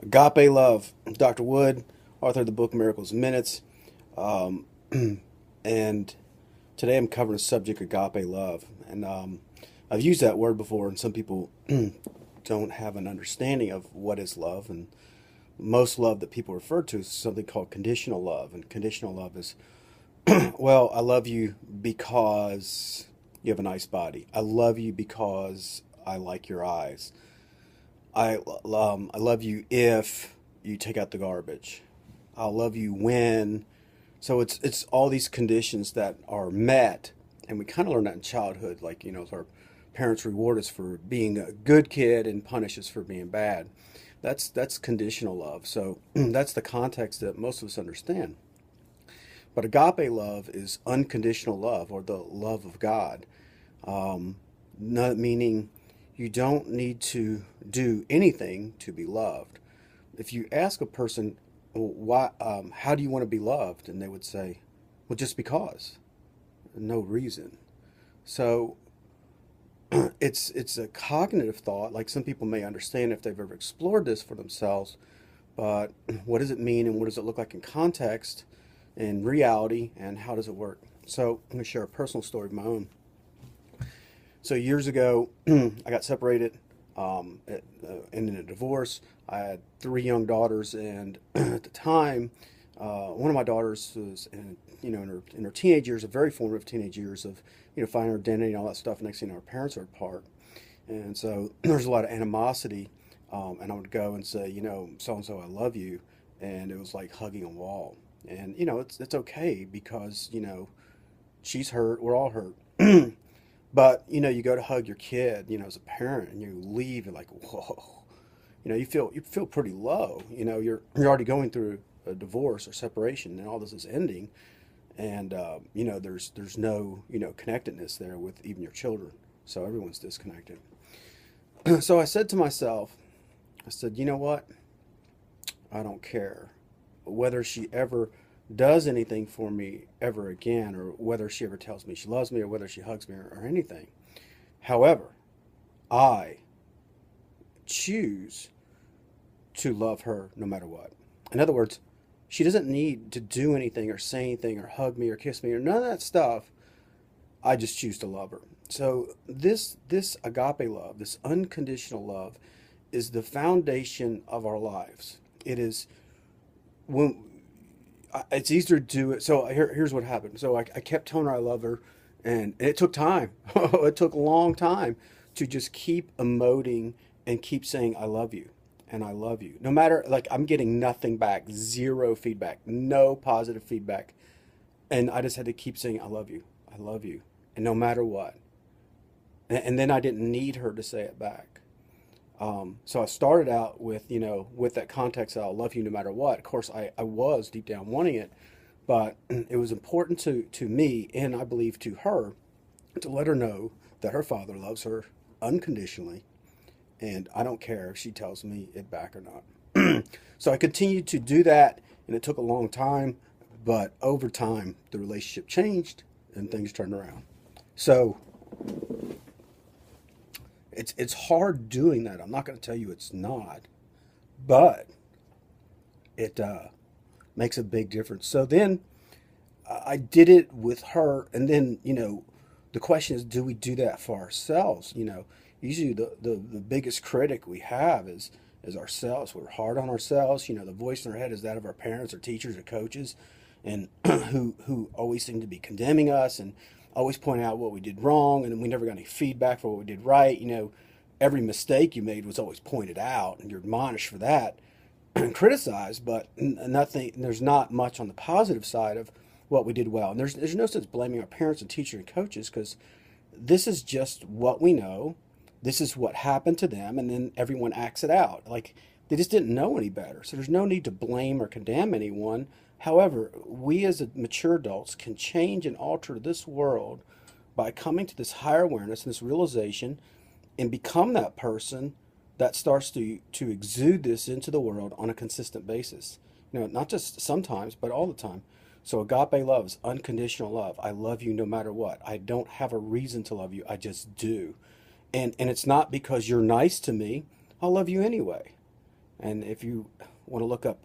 Agape Love, Dr. Wood, author of the book Miracles in Minutes. Um, and today I'm covering the subject agape love. And I've used that word before, and some people don't have an understanding of what is love. And most love that people refer to is something called conditional love. And conditional love is, well, I love you because you have a nice body. I love you because I like your eyes. I love you if you take out the garbage. I'll love you when. So it's all these conditions that are met, and we kind of learn that in childhood. Like our parents reward us for being a good kid and punish us for being bad. That's conditional love. So that's the context that most of us understand. But agape love is unconditional love, or the love of God. Not meaning you don't need to do anything to be loved. If you ask a person, well, why, how do you want to be loved? And they would say, well, just because, no reason. So it's a cognitive thought, like some people may understand if they've ever explored this for themselves. But what does it mean, and what does it look like in context, in reality, and how does it work? So I'm going to share a personal story of my own. So years ago, I got separated, ended in a divorce. I had three young daughters, and at the time, one of my daughters was in her teenage years, a very formative teenage years of finding her identity and all that stuff. Next thing you know, her parents are apart, and so there's a lot of animosity. And I would go and say, so and so, I love you, and it was like hugging a wall. And it's okay because she's hurt, we're all hurt. But you go to hug your kid, as a parent, and you leave, you're like, whoa, you feel pretty low. You're already going through a divorce or separation, and all this is ending, and there's no connectedness there with even your children, so everyone's disconnected. So I said to myself, I said, you know what? I don't care whether she ever does anything for me ever again, or whether she ever tells me she loves me, or whether she hugs me, or anything. However, I choose to love her no matter what. In other words, she doesn't need to do anything or say anything or hug me or kiss me or none of that stuff. I just choose to love her. So this agape love, this unconditional love, is the foundation of our lives. It is when it's easier to do it. So here's what happened. So I kept telling her I love her, and it took time. It took a long time to just keep emoting and keep saying I love you and I love you. No matter, like, I'm getting nothing back, zero feedback, no positive feedback, and I just had to keep saying I love you, and no matter what. And then I didn't need her to say it back. So I started out with that context that I'll love you no matter what. Of course, I was deep down wanting it, but it was important to me, and I believe to her, to let her know that her father loves her unconditionally, and I don't care if she tells me it back or not. So I continued to do that, and it took a long time, but over time, the relationship changed and things turned around. So it's hard doing that. I'm not going to tell you it's not, but it makes a big difference. So then I did it with her, and then the question is, do we do that for ourselves? Usually the biggest critic we have is ourselves. We're hard on ourselves. The voice in our head is that of our parents or teachers or coaches, and who always seem to be condemning us and always pointing out what we did wrong, and we never got any feedback for what we did right. Every mistake you made was always pointed out, and you're admonished for that and criticized, but nothing. There's not much on the positive side of what we did well. And there's no sense blaming our parents and teachers and coaches, because this is just what we know. This is what happened to them, and then everyone acts it out. Like, they just didn't know any better. So there's no need to blame or condemn anyone. However, we as mature adults can change and alter this world by coming to this higher awareness and this realization, and become that person that starts to exude this into the world on a consistent basis. Not just sometimes, but all the time. So agape love is unconditional love. I love you no matter what. I don't have a reason to love you. I just do. And it's not because you're nice to me. I'll love you anyway. And if you want to look up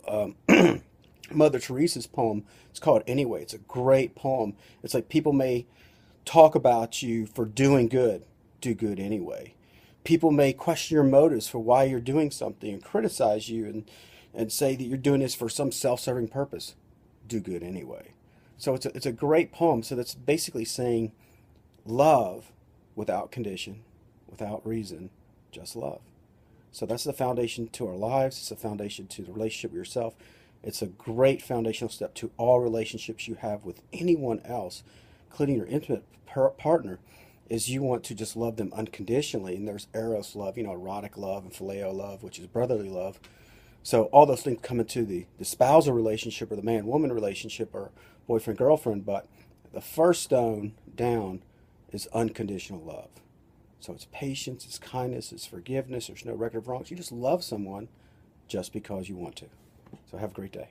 Mother Teresa's poem, it's called Anyway. It's a great poem. It's like people may talk about you for doing good, do good anyway. People may question your motives for why you're doing something and criticize you and say that you're doing this for some self-serving purpose. Do good anyway. So it's a great poem. So that's basically saying love without condition, without reason, just love. So that's the foundation to our lives. It's a foundation to the relationship with yourself. It's a great foundational step to all relationships you have with anyone else, including your intimate partner, is you want to just love them unconditionally. And there's eros love, erotic love, and phileo love, which is brotherly love. So all those things come into the spousal relationship or the man-woman relationship or boyfriend-girlfriend. But the first stone down is unconditional love. So it's patience, it's kindness, it's forgiveness. There's no record of wrongs. You just love someone just because you want to. So have a great day.